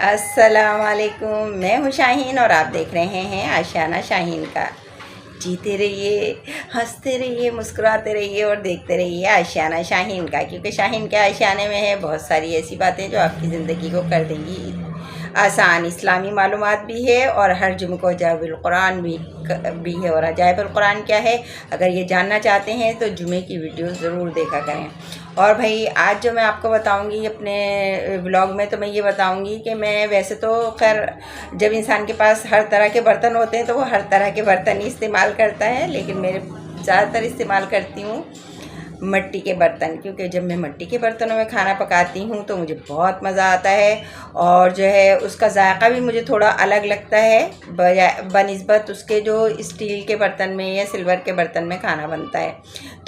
अस्सलाम वालेकुम। मैं हूँ शाहीन और आप देख रहे हैं आशियाना शाहीन का। जीते रहिए, हंसते रहिए, मुस्कुराते रहिए और देखते रहिए आशियाना शाहीन का, क्योंकि शाहीन के आशियाने में है बहुत सारी ऐसी बातें जो आपकी ज़िंदगी को कर देंगी आसान। इस्लामी मालूमात भी है और हर जुम्मे को अजाइबुल कुरान भी है। और अजाइबुल कुरान क्या है, अगर ये जानना चाहते हैं तो जुमे की वीडियो ज़रूर देखा करें। और भाई आज जो मैं आपको बताऊंगी अपने व्लॉग में, तो मैं ये बताऊंगी कि मैं वैसे तो खैर जब इंसान के पास हर तरह के बर्तन होते हैं तो वो हर तरह के बर्तन ही इस्तेमाल करता है, लेकिन मेरे ज़्यादातर इस्तेमाल करती हूँ मिट्टी के बर्तन, क्योंकि जब मैं मिट्टी के बर्तनों में खाना पकाती हूँ तो मुझे बहुत मज़ा आता है और जो है उसका जायका भी मुझे थोड़ा अलग लगता है बनिस्बत उसके जो स्टील के बर्तन में या सिल्वर के बर्तन में खाना बनता है।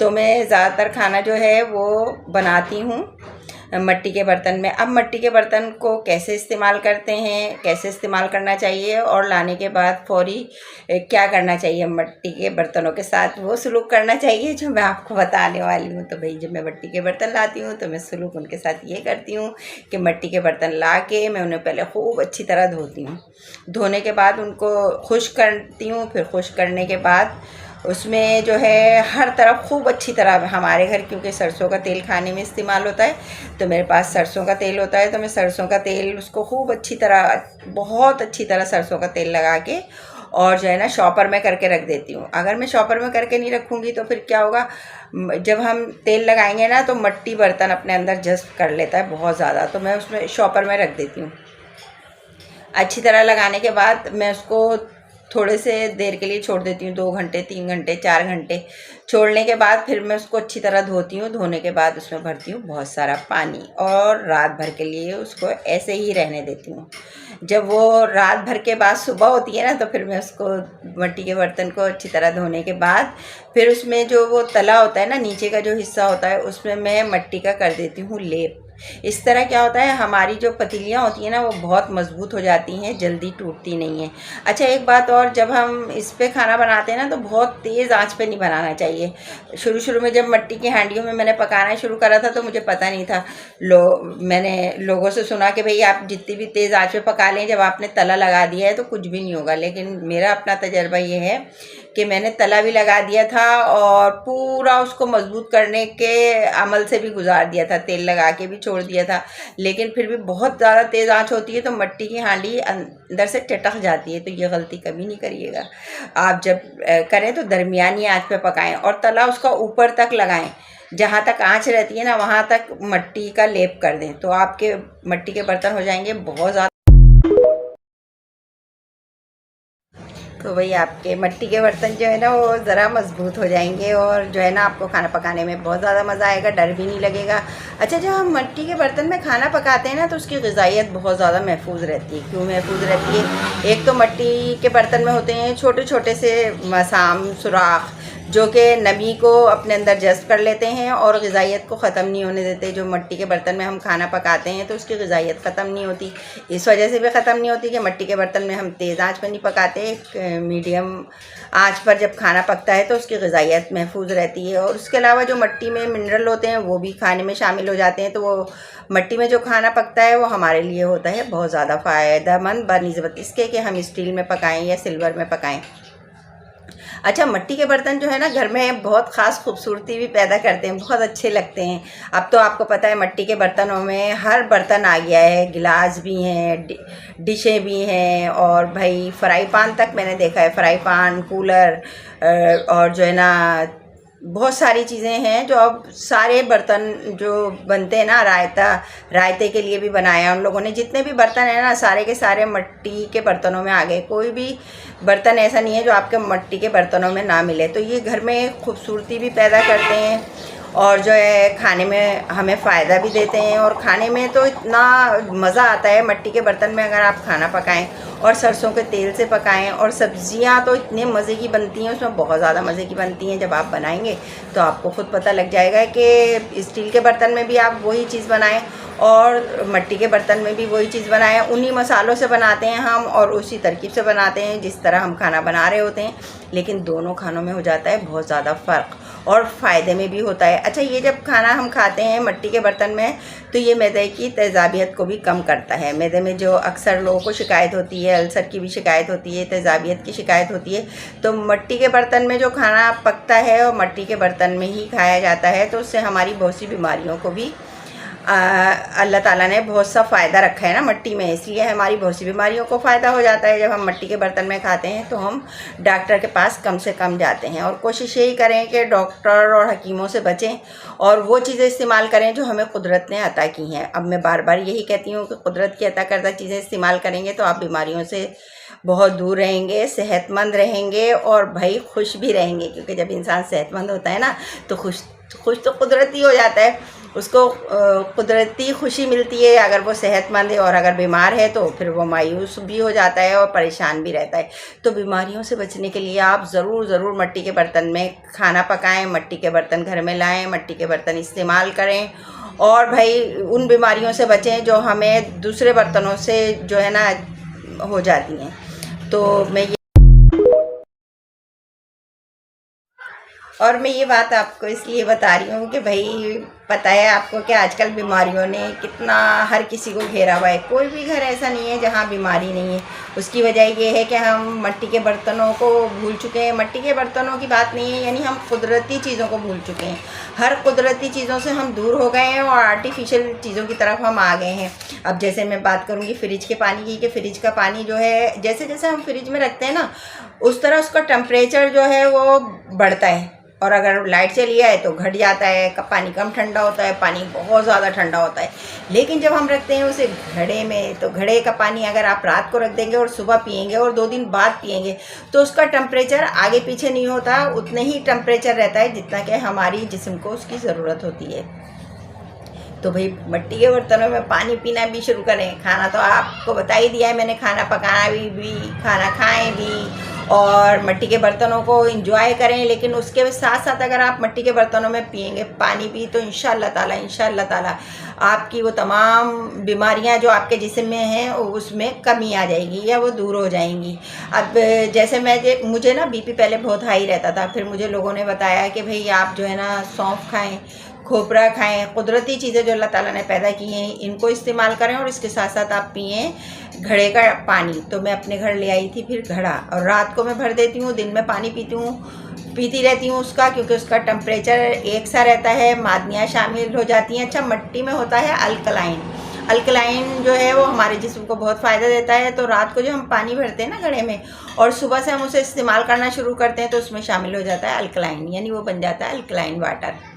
तो मैं ज़्यादातर खाना जो है वो बनाती हूँ मिट्टी के बर्तन में। अब मिट्टी के बर्तन को कैसे इस्तेमाल करते हैं, कैसे इस्तेमाल करना चाहिए और लाने के बाद फौरी क्या करना चाहिए मिट्टी के बर्तनों के साथ, वो सलूक करना चाहिए जो मैं आपको बताने वाली हूँ। तो भाई जब मैं मिट्टी के बर्तन लाती हूँ तो मैं सलूक उनके साथ ये करती हूँ कि मिट्टी के बर्तन ला के मैं उन्हें पहले खूब अच्छी तरह धोती हूँ। धोने के बाद उनको खुश्क करती हूँ, फिर खुश्क करने के बाद उसमें जो है हर तरफ खूब अच्छी तरह, हमारे घर क्योंकि सरसों का तेल खाने में इस्तेमाल होता है तो मेरे पास सरसों का तेल होता है, तो मैं सरसों का तेल उसको खूब अच्छी तरह, बहुत अच्छी तरह सरसों का तेल लगा के और जो है ना शॉपर में करके रख देती हूँ। अगर मैं शॉपर में करके नहीं रखूँगी तो फिर क्या होगा, जब हम तेल लगाएंगे ना तो मिट्टी बर्तन अपने अंदर जज्ब कर लेता है बहुत ज़्यादा, तो मैं उसमें शॉपर में रख देती हूँ। अच्छी तरह लगाने के बाद मैं उसको थोड़े से देर के लिए छोड़ देती हूँ, 2 घंटे 3 घंटे 4 घंटे छोड़ने के बाद फिर मैं उसको अच्छी तरह धोती हूँ। धोने के बाद उसमें भरती हूँ बहुत सारा पानी और रात भर के लिए उसको ऐसे ही रहने देती हूँ। जब वो रात भर के बाद सुबह होती है ना तो फिर मैं उसको मिट्टी के बर्तन को अच्छी तरह धोने के बाद फिर उसमें जो वो तला होता है ना, नीचे का जो हिस्सा होता है, उसमें मैं मिट्टी का कर देती हूँ लेप। इस तरह क्या होता है, हमारी जो पतीलियाँ होती हैं ना वो बहुत मज़बूत हो जाती हैं, जल्दी टूटती नहीं हैं। अच्छा एक बात और, जब हम इस पे खाना बनाते हैं ना तो बहुत तेज़ आंच पे नहीं बनाना चाहिए। शुरू में जब मिट्टी की हांडियों में मैंने पकाना शुरू करा था तो मुझे पता नहीं था, मैंने लोगों से सुना कि भाई आप जितनी भी तेज़ आंच पे पका लें, जब आपने तला लगा दिया है तो कुछ भी नहीं होगा। लेकिन मेरा अपना तजर्बा ये है कि मैंने तला भी लगा दिया था और पूरा उसको मजबूत करने के अमल से भी गुजार दिया था, तेल लगा के भी छोड़ दिया था, लेकिन फिर भी बहुत ज़्यादा तेज़ आंच होती है तो मिट्टी की हांडी अंदर से टटक जाती है। तो ये गलती कभी नहीं करिएगा। आप जब करें तो दरमियानी आंच पे पकाएं और तला उसका ऊपर तक लगाएं, जहाँ तक आंच रहती है ना वहाँ तक मिट्टी का लेप कर दें, तो आपके मिट्टी के बर्तन हो जाएंगे बहुत ज़्यादा। तो भाई आपके मिट्टी के बर्तन जो है ना वो ज़रा मजबूत हो जाएंगे और जो है ना आपको खाना पकाने में बहुत ज़्यादा मज़ा आएगा, डर भी नहीं लगेगा। अच्छा जब हम मिट्टी के बर्तन में खाना पकाते हैं ना तो उसकी ग़िज़ाइयत बहुत ज़्यादा महफूज रहती है। क्यों महफूज रहती है? एक तो मिट्टी के बर्तन में होते हैं छोटे छोटे से मसाम, सुराख, जो कि नमी को अपने अंदर जज़्ब कर लेते हैं और ग़िज़ाइयत को ख़त्म नहीं होने देते। जो मिट्टी के बर्तन में हम खाना पकाते हैं तो उसकी ग़िज़ाइयत ख़त्म नहीं होती। इस वजह से भी ख़त्म नहीं होती कि मिट्टी के बर्तन में हम तेज़ आंच पर नहीं पकाते, मीडियम आंच पर जब खाना पकता है तो उसकी ग़िज़ाइयत महफूज रहती है। और उसके अलावा जो मिट्टी में मिनरल होते हैं वो भी खाने में शामिल हो जाते हैं, तो वो मिट्टी में जो खाना पकता है वो हमारे लिए होता है बहुत ज़्यादा फ़ायदेमंद बनिस्बत इसके कि हम स्टील में पकाएँ या सिल्वर में पकाएँ। अच्छा मिट्टी के बर्तन जो है ना घर में बहुत ख़ास खूबसूरती भी पैदा करते हैं, बहुत अच्छे लगते हैं। अब तो आपको पता है मिट्टी के बर्तनों में हर बर्तन आ गया है, गिलास भी हैं, डिशें भी हैं और भाई फ्राई पान तक मैंने देखा है, फ्राई पान, कूलर और जो है ना बहुत सारी चीज़ें हैं जो अब सारे बर्तन जो बनते हैं ना, रायते के लिए भी बनाया उन लोगों ने। जितने भी बर्तन हैं ना सारे के सारे मिट्टी के बर्तनों में आ गए, कोई भी बर्तन ऐसा नहीं है जो आपके मिट्टी के बर्तनों में ना मिले। तो ये घर में खूबसूरती भी पैदा करते हैं और जो है खाने में हमें फ़ायदा भी देते हैं। और खाने में तो इतना मज़ा आता है मिट्टी के बर्तन में अगर आप खाना पकाएं और सरसों के तेल से पकाएं। और सब्ज़ियां तो इतने मज़े की बनती हैं, उसमें बहुत ज़्यादा मज़े की बनती हैं। जब आप बनाएंगे तो आपको खुद पता लग जाएगा कि स्टील के बर्तन में भी आप वही चीज़ बनाएं और मिट्टी के बर्तन में भी वही चीज़ बनाएं। उन्हीं मसालों से बनाते हैं हम और उसी तरकीब से बनाते हैं जिस तरह हम खाना बना रहे होते हैं, लेकिन दोनों खानों में हो जाता है बहुत ज़्यादा फ़र्क। और फ़ायदे में भी होता है। अच्छा, ये जब खाना हम खाते हैं मट्टी के बर्तन में तो ये मैदे की तेज़ाबियत को भी कम करता है। मैदे में जो अक्सर लोगों को शिकायत होती है, अल्सर की भी शिकायत होती है, तेज़ाबियत की शिकायत होती है, तो मट्टी के बर्तन में जो खाना पकता है और मट्टी के बर्तन में ही खाया जाता है तो उससे हमारी बहुत सी बीमारियों को भी अल्लाह ताला ने बहुत सा फ़ायदा रखा है ना मट्टी में, इसलिए हमारी बहुत सी बीमारियों को फ़ायदा हो जाता है। जब हम मट्टी के बर्तन में खाते हैं तो हम डॉक्टर के पास कम से कम जाते हैं और कोशिश यही करें कि डॉक्टर और हकीमों से बचें और वो चीज़ें इस्तेमाल करें जो हमें कुदरत ने अता की हैं। अब मैं बार बार यही कहती हूँ कि कुदरत की अता करदा चीज़ें इस्तेमाल करेंगे तो आप बीमारियों से बहुत दूर रहेंगे, सेहतमंद रहेंगे और भाई खुश भी रहेंगे, क्योंकि जब इंसान सेहतमंद होता है ना तो खुश तो कुदरती हो जाता है, उसको कुदरती खुशी मिलती है अगर वो सेहतमंद है। और अगर बीमार है तो फिर वो मायूस भी हो जाता है और परेशान भी रहता है। तो बीमारियों से बचने के लिए आप ज़रूर मट्टी के बर्तन में खाना पकाएं, मट्टी के बर्तन घर में लाएं, मट्टी के बर्तन इस्तेमाल करें और भाई उन बीमारियों से बचें जो हमें दूसरे बर्तनों से जो है ना हो जाती हैं। तो मैं ये बात आपको इसलिए बता रही हूँ कि भाई पता है आपको कि आजकल बीमारियों ने कितना हर किसी को घेरा हुआ है। कोई भी घर ऐसा नहीं है जहाँ बीमारी नहीं है। उसकी वजह ये है कि हम मट्टी के बर्तनों को भूल चुके हैं। मट्टी के बर्तनों की बात नहीं है, यानी हम कुदरती चीज़ों को भूल चुके हैं। हर कुदरती चीज़ों से हम दूर हो गए हैं और आर्टिफिशियल चीज़ों की तरफ हम आ गए हैं। अब जैसे मैं बात करूँगी फ्रिज के पानी की, कि फ्रिज का पानी जो है जैसे जैसे हम फ्रिज में रखते हैं ना उस तरह उसका टेम्परेचर जो है वो बढ़ता है और अगर लाइट चली आए तो घट जाता है, पानी कम ठंडा होता है, पानी बहुत ज़्यादा ठंडा होता है। लेकिन जब हम रखते हैं उसे घड़े में तो घड़े का पानी अगर आप रात को रख देंगे और सुबह पिएंगे और 2 दिन बाद पिएंगे तो उसका टेम्परेचर आगे पीछे नहीं होता, उतने ही टेम्परेचर रहता है जितना कि हमारी जिस्म को उसकी ज़रूरत होती है। तो भाई मट्टी के बर्तनों में पानी पीना भी शुरू करें। खाना तो आपको बता ही दिया है मैंने, खाना पकाना भी खाना खाएं भी और मट्टी के बर्तनों को एंजॉय करें। लेकिन उसके साथ साथ अगर आप मट्टी के बर्तनों में पिएंगे पानी भी तो इंशाअल्लाह ताला आपकी वो तमाम बीमारियां जो आपके जिस्म में हैं उसमें कमी आ जाएगी या वो दूर हो जाएंगी। अब जैसे मुझे ना बीपी पहले बहुत हाई रहता था, फिर मुझे लोगों ने बताया कि भाई आप जो है ना सौंफ खाएं, खोपरा खाएं, कुदरती चीज़ें जो अल्लाह ताला ने पैदा की हैं इनको इस्तेमाल करें और इसके साथ साथ आप पिएं घड़े का पानी। तो मैं अपने घर ले आई थी फिर घड़ा, और रात को मैं भर देती हूँ, दिन में पानी पीती रहती हूँ उसका, क्योंकि उसका टेम्परेचर एक सा रहता है, मादनियाँ शामिल हो जाती हैं। अच्छा, मट्टी में होता है अल्कलाइन जो है वो हमारे जिस्म को बहुत फ़ायदा देता है। तो रात को जो हम पानी भरते हैं ना घड़े में और सुबह से हम उसे इस्तेमाल करना शुरू करते हैं तो उसमें शामिल हो जाता है अल्कलाइन, यानी वो बन जाता है अल्कलाइन वाटर।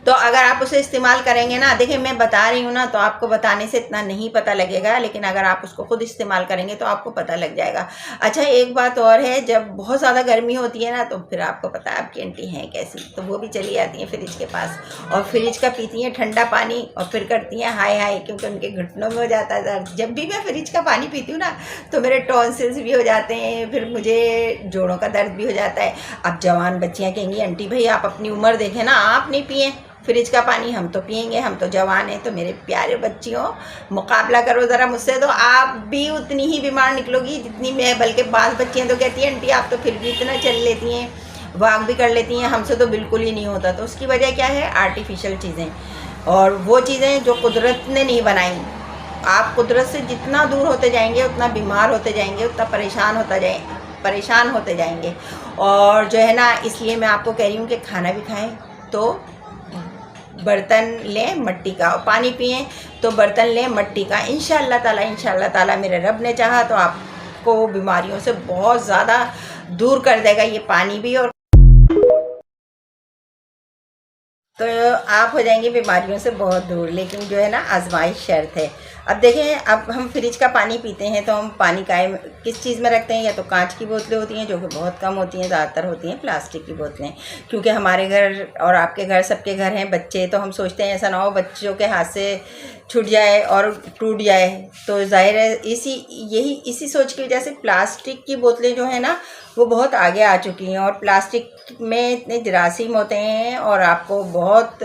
तो अगर आप उसे इस्तेमाल करेंगे ना, देखिए मैं बता रही हूँ ना तो आपको बताने से इतना नहीं पता लगेगा, लेकिन अगर आप उसको खुद इस्तेमाल करेंगे तो आपको पता लग जाएगा। अच्छा, एक बात और है, जब बहुत ज़्यादा गर्मी होती है ना तो फिर आपको पता है आपकी आंटी हैं कैसी, तो वो भी चली आती हैं फ्रिज के पास और फ्रिज का पीती हैं ठंडा पानी और फिर करती हैं हाय हाय, क्योंकि उनके घुटनों में हो जाता है दर्द। जब भी मैं फ्रिज का पानी पीती हूँ ना तो मेरे टॉन्सिल्स भी हो जाते हैं, फिर मुझे जोड़ों का दर्द भी हो जाता है। अब जवान बच्चियाँ कहेंगी आंटी भाई आप अपनी उम्र देखें ना, आप नहीं पिए फ्रिज का पानी, हम तो पिएंगे, हम तो जवान हैं। तो मेरे प्यारे बच्चियों, मुकाबला करो ज़रा मुझसे, तो आप भी उतनी ही बीमार निकलोगी जितनी मैं। बल्कि बाल बच्चियाँ तो कहती हैं आंटी आप तो फिर भी इतना चल लेती हैं, वॉक भी कर लेती हैं, हमसे तो बिल्कुल ही नहीं होता। तो उसकी वजह क्या है? आर्टिफिशियल चीज़ें और वो चीज़ें जो कुदरत ने नहीं बनाई। आप कुदरत से जितना दूर होते जाएंगे उतना बीमार होते जाएंगे, उतना परेशान होते जाएंगे। और जो है ना, इसलिए मैं आपको कह रही हूँ कि खाना भी खाएँ तो बर्तन लें मट्टी का, और पानी पिएं तो बर्तन लें मट्टी का। इंशाअल्लाह ताला मेरे रब ने चाहा तो आपको बीमारियों से बहुत ज़्यादा दूर कर देगा ये पानी भी, और तो आप हो जाएंगे बीमारियों से बहुत दूर। लेकिन जो है ना, आजमाइश शर्त है। अब देखें, अब हम फ्रिज का पानी पीते हैं तो हम पानी किस चीज़ में रखते हैं? या तो कांच की बोतलें होती हैं जो कि बहुत कम होती हैं, ज़्यादातर होती हैं प्लास्टिक की बोतलें। क्योंकि हमारे घर और आपके घर, सबके घर हैं बच्चे, तो हम सोचते हैं ऐसा ना हो बच्चों के हाथ से छूट जाए और टूट जाए। तो जाहिर है इसी सोच की वजह से प्लास्टिक की बोतलें जो है ना वो बहुत आगे आ चुकी हैं। और प्लास्टिक में इतने जरासीम होते हैं, और आपको बहुत,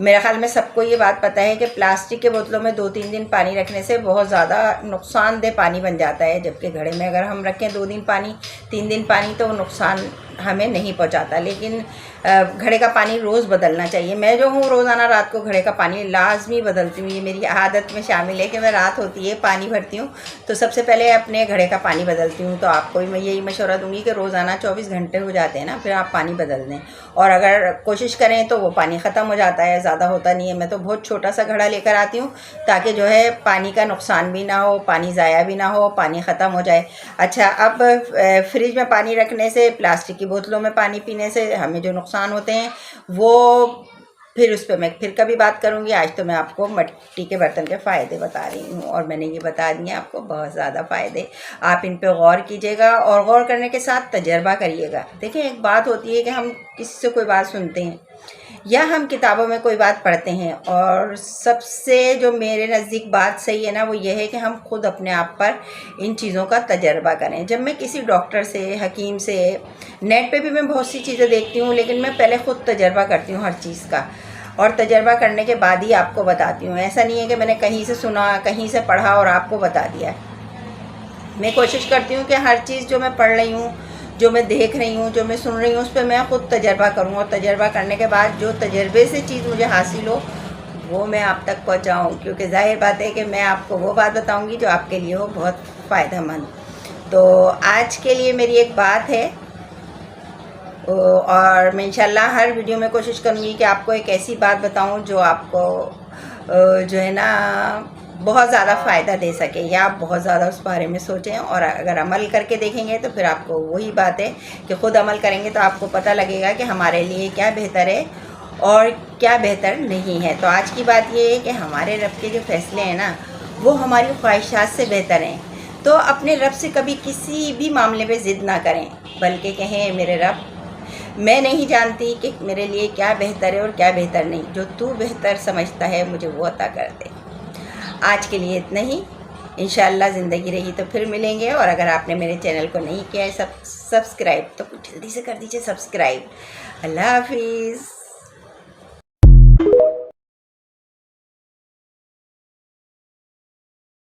मेरे ख्याल में सबको ये बात पता है कि प्लास्टिक के बोतलों में 2-3 दिन पानी रखने से बहुत ज़्यादा नुकसानदेह पानी बन जाता है। जबकि घड़े में अगर हम रखें 2 दिन पानी, 3 दिन पानी तो नुकसान हमें नहीं पहुंचाता। लेकिन घड़े का पानी रोज़ बदलना चाहिए। मैं जो हूँ रोज़ाना रात को घड़े का पानी लाजमी बदलती हूँ। ये मेरी आदत में शामिल है कि मैं रात होती है पानी भरती हूँ तो सबसे पहले अपने घड़े का पानी बदलती हूँ। तो आपको भी मैं यही मशवरा दूँगी कि रोज़ाना 24 घंटे हो जाते हैं ना, फिर आप पानी बदल दें। और अगर कोशिश करें तो वो पानी ख़त्म हो जाता है, ज़्यादा होता नहीं है। मैं तो बहुत छोटा सा घड़ा लेकर आती हूँ ताकि जो है पानी का नुकसान भी ना हो, पानी ज़ाया भी ना हो, पानी ख़त्म हो जाए। अच्छा, अब फ्रिज में पानी रखने से, प्लास्टिक की बोतलों में पानी पीने से हमें जो नुकसान होते हैं वो फिर उस पर मैं फिर कभी बात करूँगी। आज तो मैं आपको मिट्टी के बर्तन के फ़ायदे बता रही हूँ और मैंने ये बता दिए आपको बहुत ज़्यादा फ़ायदे। आप इन पे गौर कीजिएगा और गौर करने के साथ तजर्बा करिएगा। देखिए, एक बात होती है कि हम किसी से कोई बात सुनते हैं या हम किताबों में कोई बात पढ़ते हैं, और सबसे जो मेरे नज़दीक बात सही है ना, वो ये है कि हम खुद अपने आप पर इन चीज़ों का तजर्बा करें। जब मैं किसी डॉक्टर से, हकीम से, नेट पे भी मैं बहुत सी चीज़ें देखती हूँ, लेकिन मैं पहले ख़ुद तजर्बा करती हूँ हर चीज़ का, और तजर्बा करने के बाद ही आपको बताती हूँ। ऐसा नहीं है कि मैंने कहीं से सुना, कहीं से पढ़ा और आपको बता दिया। मैं कोशिश करती हूँ कि हर चीज़ जो मैं पढ़ रही हूँ, जो मैं देख रही हूँ, जो मैं सुन रही हूँ, उस पर मैं ख़ुद तजर्बा करूँ, और तजर्बा करने के बाद जो तजर्बे से चीज़ मुझे हासिल हो वो मैं आप तक पहुँचाऊँ। क्योंकि ज़ाहिर बात है कि मैं आपको वो बात बताऊँगी जो आपके लिए हो बहुत फ़ायदेमंद। तो आज के लिए मेरी एक बात है, और मैं इंशाल्लाह हर वीडियो में कोशिश करूँगी कि आपको एक ऐसी बात बताऊँ जो आपको जो है ना बहुत ज़्यादा फ़ायदा दे सके, या आप बहुत ज़्यादा उस बारे में सोचें। और अगर अमल करके देखेंगे तो फिर आपको वही बात है कि ख़ुद अमल करेंगे तो आपको पता लगेगा कि हमारे लिए क्या बेहतर है और क्या बेहतर नहीं है। तो आज की बात ये है कि हमारे रब के जो फ़ैसले हैं ना, वो हमारी ख्वाहिशात से बेहतर हैं। तो अपने रब से कभी किसी भी मामले में ज़िद ना करें, बल्कि कहें, मेरे रब, मैं नहीं जानती कि मेरे लिए क्या बेहतर है और क्या बेहतर नहीं, जो तू बेहतर समझता है मुझे वो अता कर दे। आज के लिए इतना ही। इंशाअल्लाह ज़िंदगी रही तो फिर मिलेंगे। और अगर आपने मेरे चैनल को नहीं किया है सब्सक्राइब, तो जल्दी से कर दीजिए सब्सक्राइब। अल्लाह हाफिज़।